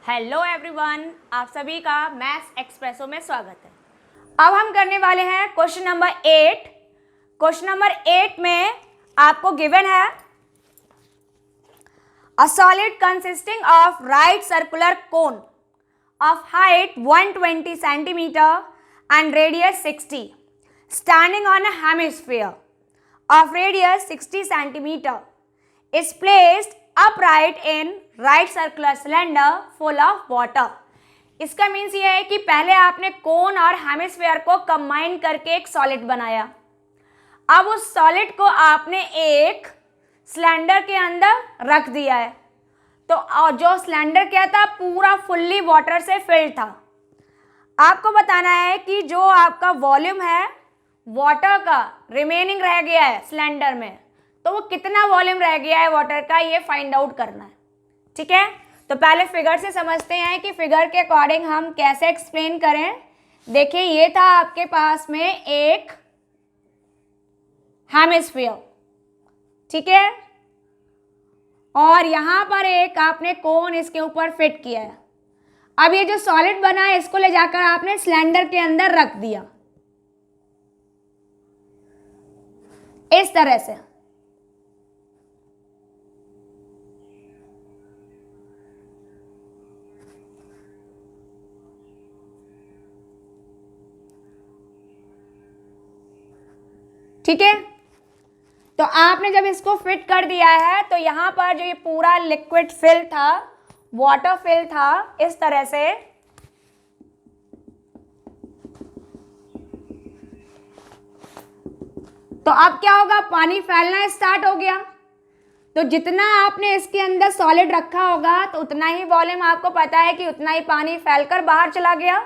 Hello everyone, आप सभी का मैथ्स एक्सप्रेसो में स्वागत है। अब हम करने वाले हैं क्वेश्चन नंबर 8। क्वेश्चन नंबर 8 में आपको गिवन है a solid consisting of right circular cone of height 120 centimetre and radius 60 standing on a hemisphere of radius 60 centimeter is placed upright in right circular cylinder full of water। इसका means ये है कि पहले आपने कोन और hemisphere को combine करके एक सॉलिड बनाया। अब उस सॉलिड को आपने एक सिलेंडर के अंदर रख दिया है। तो जो सिलेंडर क्या था, पूरा फुल्ली वाटर से फिल्ड था। आपको बताना है कि जो आपका वॉल्यूम है वाटर का रिमेनिंग रह गया है सिलेंडर में, तो वो कितना वॉल्यूम रह गया है वाटर का, ये फाइंड आउट करना है। ठीक है, तो पहले फिगर से समझते हैं कि फिगर के अकॉर्डिंग हम कैसे एक्सप्लेन करें। देखिए, ये था आपके पास में एक हेमिस्फीयर, ठीक है, और यहां पर एक आपने कोन इसके ऊपर फिट किया है। अब ये जो सॉलिड बना है इसको ले जाकर आपने सिलेंडर के अंदर रख दिया इस तरह से। ठीक है, तो आपने जब इसको फिट कर दिया है तो यहां पर जो ये पूरा लिक्विड फिल था, वाटर फिल था इस तरह से, तो अब क्या होगा, पानी फैलना स्टार्ट हो गया। तो जितना आपने इसके अंदर सॉलिड रखा होगा तो उतना ही वॉल्यूम आपको पता है कि उतना ही पानी फैलकर बाहर चला गया।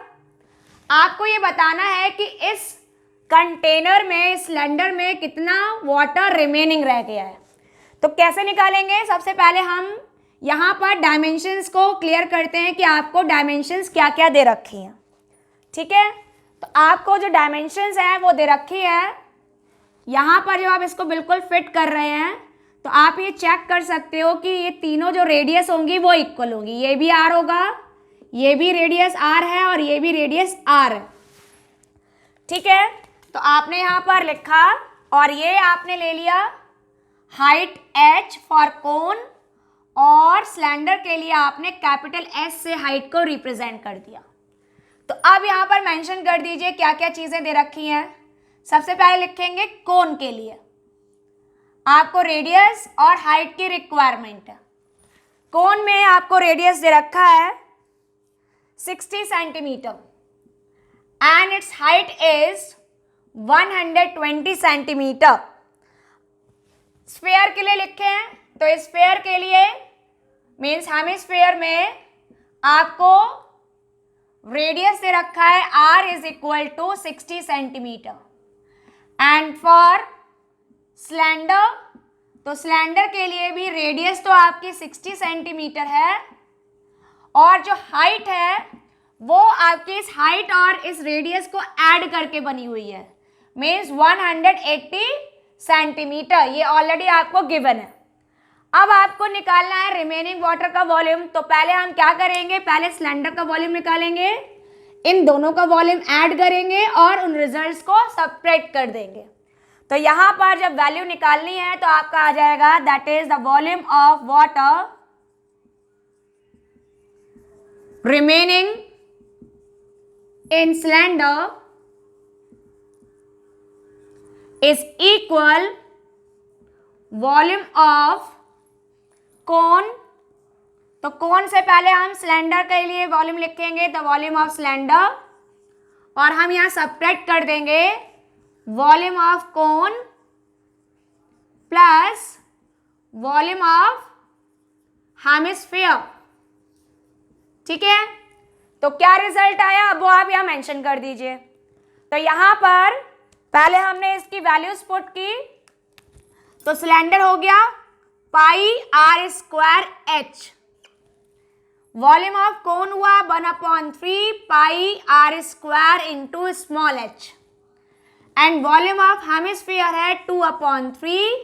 आपको ये बताना है कि इस कंटेनर में, इस सिलेंडर में कितना वाटर रिमेनिंग रह गया है। तो कैसे निकालेंगे, सबसे पहले हम यहाँ पर डायमेंशंस को क्लियर करते हैं कि आपको डायमेंशंस क्या क्या दे रखी हैं। ठीक है, तो आपको जो डायमेंशंस हैं वो दे रखी है। यहाँ पर जो आप इसको बिल्कुल फिट कर रहे हैं तो आप ये चेक कर सकते हो कि ये तीनों जो रेडियस होंगी वो इक्वल होंगी। ये भी आर होगा, ये भी रेडियस आर है और ये भी रेडियस आर है। ठीक है, तो आपने यहाँ पर लिखा और ये आपने ले लिया हाइट एच फॉर कोन, और सिलेंडर के लिए आपने कैपिटल एस से हाइट को रिप्रेजेंट कर दिया। तो अब यहाँ पर मेंशन कर दीजिए क्या क्या चीज़ें दे रखी हैं। सबसे पहले लिखेंगे कोन के लिए आपको रेडियस और हाइट की रिक्वायरमेंट है। कोन में आपको रेडियस दे रखा है 60 centimetre and it's height is 120 centimetre. Sphere के लिए लिखे हैं, तो स्फीयर के लिए मीन्स हेमिस्फीयर में आपको रेडियस दे रखा है r is equal to 60 centimetre and for cylinder, तो सिलेंडर के लिए भी रेडियस तो आपकी 60 सेंटीमीटर है और जो हाइट है वो आपकी इस हाइट और इस रेडियस को ऐड करके बनी हुई है, मीन्स 180 सेंटीमीटर। ये ऑलरेडी आपको गिवन है। अब आपको निकालना है रिमेनिंग वाटर का वॉल्यूम। तो पहले हम क्या करेंगे, पहले सिलेंडर का वॉल्यूम निकालेंगे, इन दोनों का वॉल्यूम ऐड करेंगे और उन रिजल्ट्स को सब्ट्रैक्ट कर देंगे। तो यहाँ पर जब वैल्यू निकालनी है तो आपका आ जाएगा that is the volume of water remaining in cylinder is equal volume of कोन। तो कोन से पहले हम सिलेंडर के लिए वॉल्यूम लिखेंगे, द वॉल्यूम ऑफ सिलेंडर, और हम यहां सब्ट्रैक्ट कर देंगे volume of cone plus volume of hemisphere. ठीक है, तो क्या रिजल्ट आया अब वो आप यहां मेंशन कर दीजिए। तो यहां पर पहले हमने इसकी वैल्यूज पुट की, तो सिलेंडर हो गया pi r square h, volume of cone हुआ 1/3 pi r square into small h, and volume of hemisphere है 2/3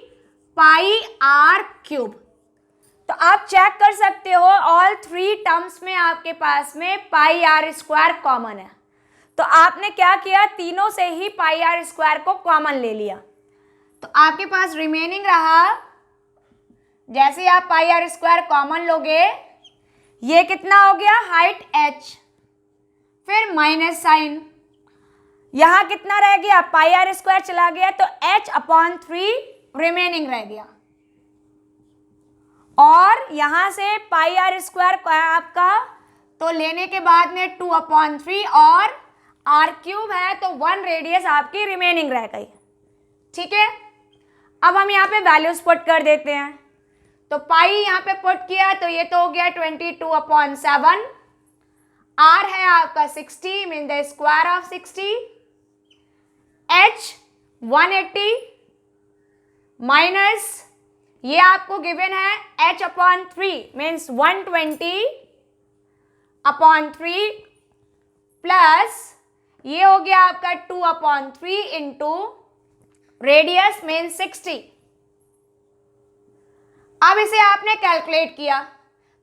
पाई आर क्यूब। तो आप चेक कर सकते हो ऑल थ्री टर्म्स में आपके पास में पाई आर स्क्वायर कॉमन है। तो आपने क्या किया, तीनों से ही पाई आर स्क्वायर को कॉमन ले लिया। तो आपके पास रिमेनिंग रहा, जैसे ही आप पाई आर स्क्वायर कॉमन लोगे, ये कितना हो गया, हाइट h, फिर माइनस साइन, यहां कितना रह गया, पाई आर स्क्वायर चला गया तो h/3 रिमेनिंग रह गया, और यहां से पाई आर स्क्वायर आपका तो लेने के बाद में 2/3 और r क्यूब है तो 1 रेडियस आपकी रिमेनिंग रह गई। ठीक है, अब हम यहाँ पे वैल्यूज पुट कर देते हैं। तो पाई यहाँ पे पुट किया तो ये तो हो गया 22/7, r है आपका 60 mean the square of 60, h 180 minus ये आपको गिवन है h/3 मीन्स 120/3 प्लस ये हो गया आपका 2/3 इंटू रेडियस मीन्स 60। अब इसे आपने कैलकुलेट किया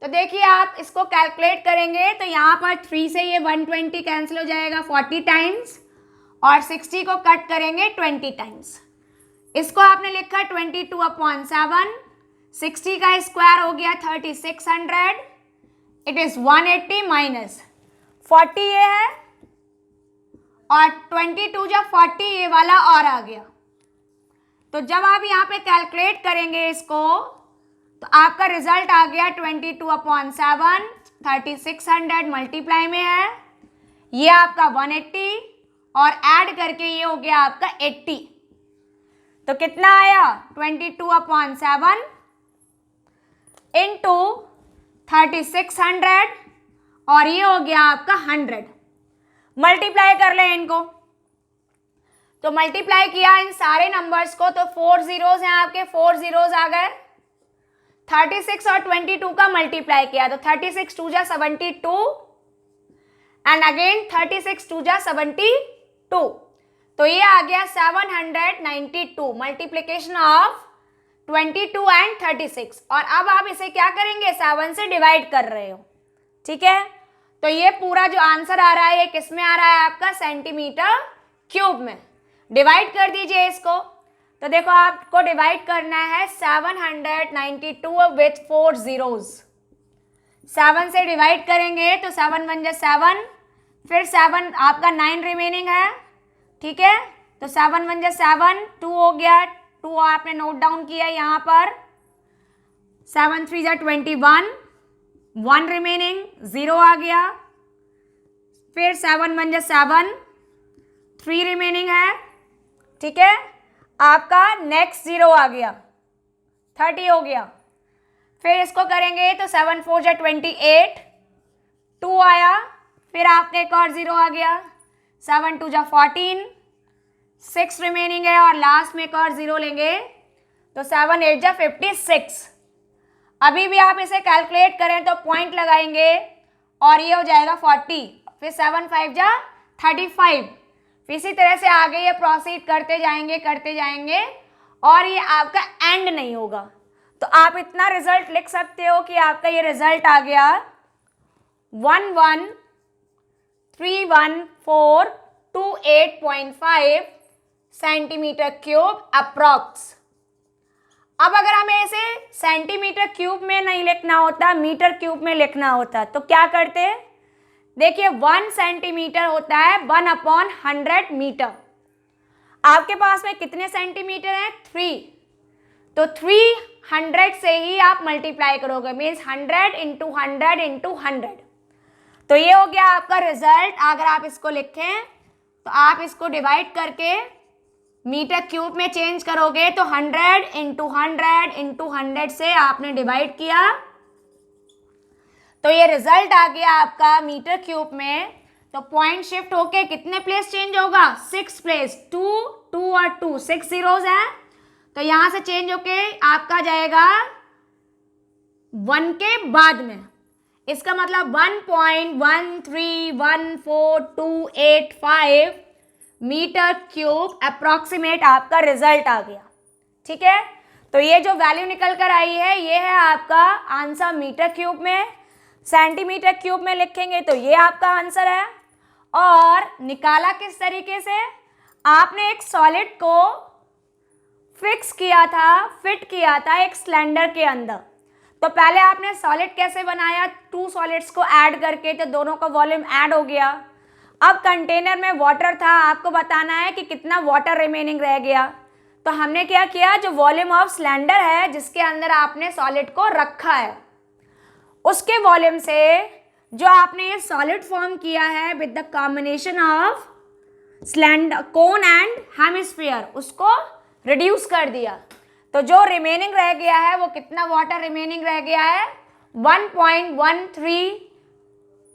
तो देखिए आप इसको कैलकुलेट करेंगे तो यहाँ पर 3 से ये 120 कैंसिल हो जाएगा 40 टाइम्स, और 60 को कट करेंगे 20 टाइम्स। इसको आपने लिखा 22/7, 60 का स्क्वायर हो गया 3600, इट इज 180 माइनस 40 ये है, और 22 जब 40 ये वाला और आ गया। तो जब आप यहाँ पे कैलकुलेट करेंगे इसको तो आपका रिजल्ट आ गया 22/7, 3600 मल्टीप्लाई में है, ये आपका 180 और ऐड करके ये हो गया आपका 80। तो कितना आया, 22/7 इंटू 3600 और ये हो गया आपका 100। मल्टीप्लाई कर लें इनको, तो मल्टीप्लाई किया इन सारे नंबर्स को तो 4 जीरोज हैं आपके, 4 जीरोज आ गए। 36 और 22 का मल्टीप्लाई किया तो 36 2 जा 72 एंड अगेन 36 2 जा 72, तो ये आ गया 792 मल्टीप्लिकेशन ऑफ 22 एंड 36। और अब आप इसे क्या करेंगे, 7 से डिवाइड कर रहे हो। ठीक है, तो ये पूरा जो आंसर आ रहा है ये किस में आ रहा है आपका, सेंटीमीटर क्यूब में। डिवाइड कर दीजिए इसको, तो देखो आपको डिवाइड करना है 792 विथ 4 जीरोज। 7 से डिवाइड करेंगे तो 7 1 जा 7, फिर 7 आपका 9 रिमेनिंग है। ठीक है, तो 7 1 जा 7, 2 हो गया, 2 आपने नोट डाउन किया यहाँ पर, 7 3 जा 21, 1 रिमेनिंग, 0 आ गया, फिर 7 1 जा 7, 3 रिमेनिंग है। ठीक है, आपका नेक्स्ट 0 आ गया, 30 हो गया, फिर इसको करेंगे तो 7 4 जा 28, 2 आया, फिर आपने एक और 0 आ गया, 7 2 जा 14, 6 रिमेनिंग है, और लास्ट में एक और 0 लेंगे तो 7 8 जा 56। अभी भी आप इसे कैलकुलेट करें तो पॉइंट लगाएंगे और ये हो जाएगा 40, फिर 7 5 जा 35। इसी तरह से आगे ये प्रोसीड करते जाएंगे और ये आपका एंड नहीं होगा। तो आप इतना रिजल्ट लिख सकते हो कि आपका ये रिजल्ट आ गया 1131,428.5 सेंटीमीटर क्यूब अप्रॉक्स। अब अगर हमें इसे सेंटीमीटर क्यूब में नहीं लिखना होता, मीटर क्यूब में लिखना होता तो क्या करते, देखिए 1 सेंटीमीटर होता है 1/100 मीटर। आपके पास में कितने सेंटीमीटर हैं, 3, तो 300 से ही आप मल्टीप्लाई करोगे, मीन्स 100 इंटू 100 इंटू 100। तो ये हो गया आपका रिजल्ट। अगर आप इसको लिखें तो आप इसको डिवाइड करके मीटर क्यूब में चेंज करोगे तो 100 इंटू 100 इंटू 100 से आपने डिवाइड किया तो ये रिजल्ट आ गया आपका मीटर क्यूब में। तो पॉइंट शिफ्ट होके कितने प्लेस चेंज होगा, 6 प्लेस, 2 2 और 2, 6 जीरोज हैं, तो यहां से चेंज होके आपका जाएगा 1 के बाद में। इसका मतलब 1.131425 मीटर क्यूब अप्रॉक्सीमेट आपका रिजल्ट आ गया। ठीक है, तो ये जो वैल्यू निकल कर आई है ये है आपका आंसर मीटर क्यूब में, सेंटीमीटर क्यूब में लिखेंगे तो ये आपका आंसर है। और निकाला किस तरीके से, आपने एक सॉलिड को फिक्स किया था, फिट किया था एक सिलेंडर के अंदर। तो पहले आपने सॉलिड कैसे बनाया, 2 सॉलिड्स को ऐड करके, तो दोनों का वॉल्यूम ऐड हो गया। अब कंटेनर में वाटर था, आपको बताना है कि कितना वाटर रिमेनिंग रह गया। तो हमने क्या किया, जो वॉल्यूम ऑफ सिलेंडर है जिसके अंदर आपने सॉलिड को रखा है, उसके वॉल्यूम से जो आपने ये सॉलिड फॉर्म किया है with the combination of cylinder, cone and hemisphere, उसको रिड्यूस कर दिया। तो जो रिमेनिंग रह गया है वो कितना वाटर रिमेनिंग रह गया है, 1.13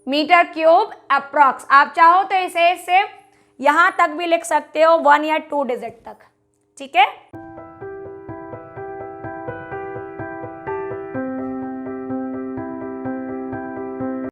मीटर क्यूब अप्रॉक्स। आप चाहो तो इसे सिर्फ यहाँ तक भी लिख सकते हो, 1 या 2 डिजिट तक, ठीक है।